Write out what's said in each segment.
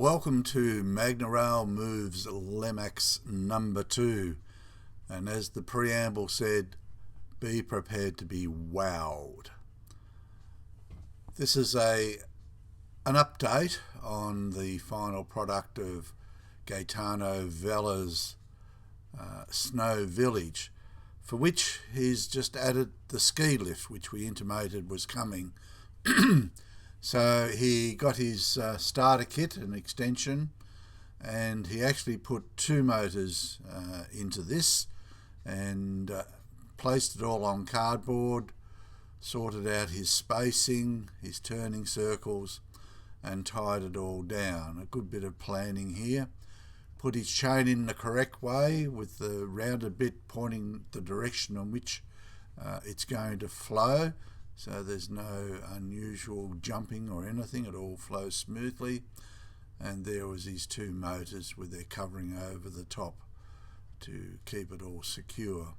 Welcome to Magnorail Moves Lemax number 2, and as the preamble said, be prepared to be wowed. This is an update on the final product of Gaetano Vella's Snow Village, for which he's just added the ski lift, which we intimated was coming. So he got his starter kit, an extension, and he actually put 2 motors into this and placed it all on cardboard, sorted out his spacing, his turning circles, and tied it all down. A good bit of planning here. Put his chain in the correct way with the rounded bit pointing the direction on which it's going to flow. So there's no unusual jumping or anything, it all flows smoothly. And there was his 2 motors with their covering over the top to keep it all secure.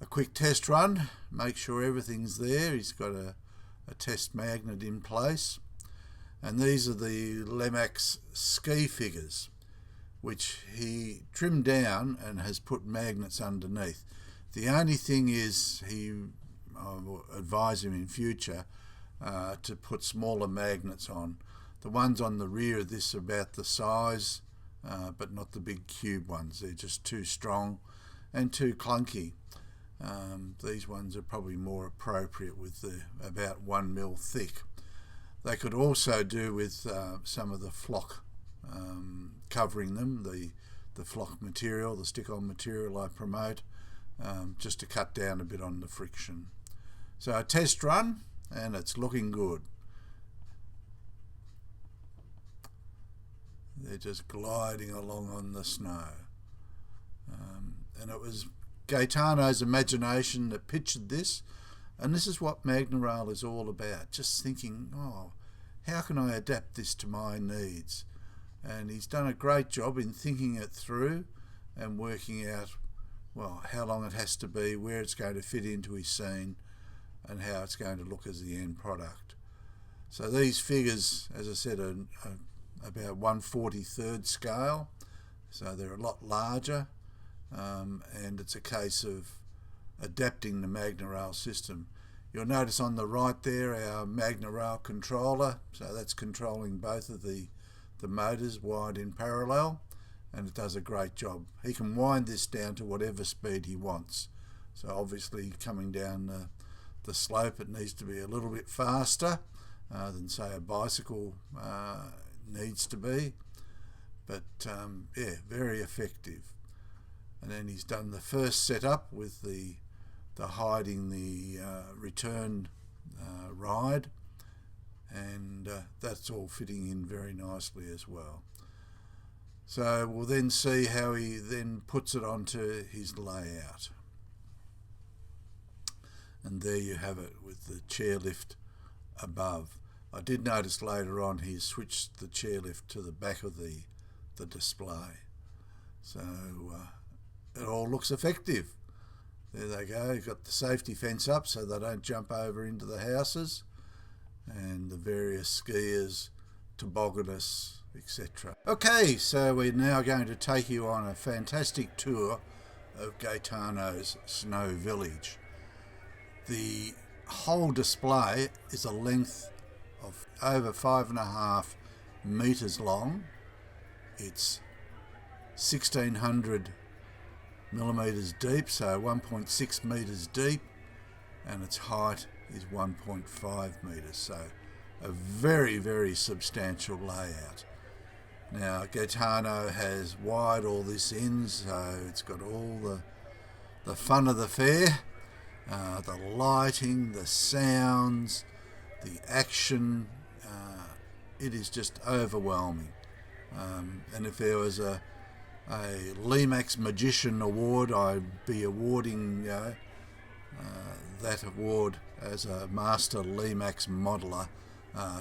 A quick test run, make sure everything's there. He's got a test magnet in place. And these are the Lemax ski figures, which he trimmed down and has put magnets underneath. The only thing is I will advise him in future to put smaller magnets on. The ones on the rear of this are about the size, but not the big cube ones. They're just too strong and too clunky. These ones are probably more appropriate with the about 1 mil thick. They could also do with some of the flock covering them, the flock material, the stick-on material I promote, just to cut down a bit on the friction. So a test run, and it's looking good. They're just gliding along on the snow. And it was Gaetano's imagination that pictured this, and this is what Magnorail is all about, just thinking, oh, how can I adapt this to my needs? And he's done a great job in thinking it through and working out, well, how long it has to be, where it's going to fit into his scene, and how it's going to look as the end product. So these figures, as I said, are about 1/43 scale, so they're a lot larger, and it's a case of adapting the Magnorail system. You'll notice on the right there our Magnorail controller, so that's controlling both of the motors wired in parallel, and it does a great job. He can wind this down to whatever speed he wants. So obviously coming down the slope, it needs to be a little bit faster than say a bicycle needs to be, but yeah, very effective. And then he's done the first setup with the hiding the return ride, and that's all fitting in very nicely as well. So we'll then see how he then puts it onto his layout. And there you have it with the chairlift above. I did notice later on he switched the chairlift to the back of the display. So it all looks effective. There they go. You've got the safety fence up so they don't jump over into the houses, and the various skiers, tobogganists, etc. Okay, so we're now going to take you on a fantastic tour of Gaetano's Snow Village. The whole display is a length of over 5.5 meters long. It's 1600 millimeters deep, so 1.6 meters deep, and its height is 1.5 meters, so a very, very substantial layout. Now Gaetano has wired all this in, so it's got all the fun of the fair. The lighting, the sounds, the action, it is just overwhelming. And if there was a Lemax Magician Award, I'd be awarding that award as a Master Lemax Modeler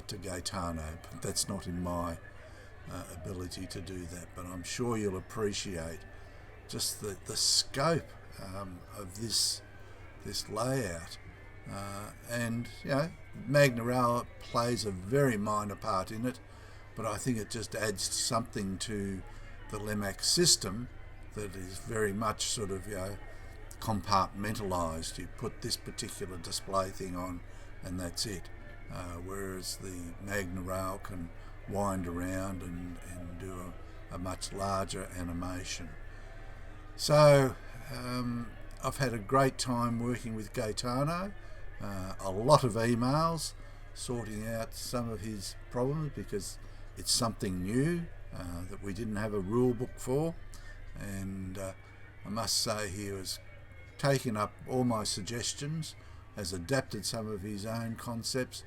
to Gaetano. But that's not in my ability to do that, but I'm sure you'll appreciate just the scope of this layout, and Magnorail plays a very minor part in it, but I think it just adds something to the Lemax system that is very much sort of, compartmentalised. You put this particular display thing on and that's it. Whereas the Magnorail can wind around and do a much larger animation. So I've had a great time working with Gaetano, a lot of emails sorting out some of his problems because it's something new that we didn't have a rule book for, and I must say he was taken up all my suggestions, has adapted some of his own concepts,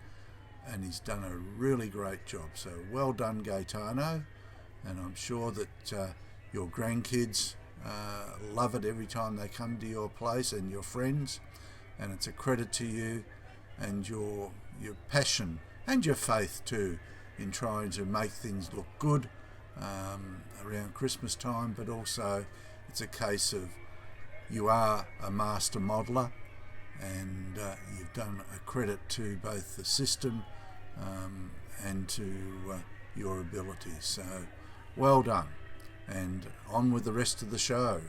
and he's done a really great job. So well done, Gaetano, and I'm sure that your grandkids love it every time they come to your place, and your friends, and it's a credit to you and your passion and your faith too in trying to make things look good around Christmas time. But also it's a case of you are a master modeller, and you've done a credit to both the system and to your abilities. So well done, and on with the rest of the show.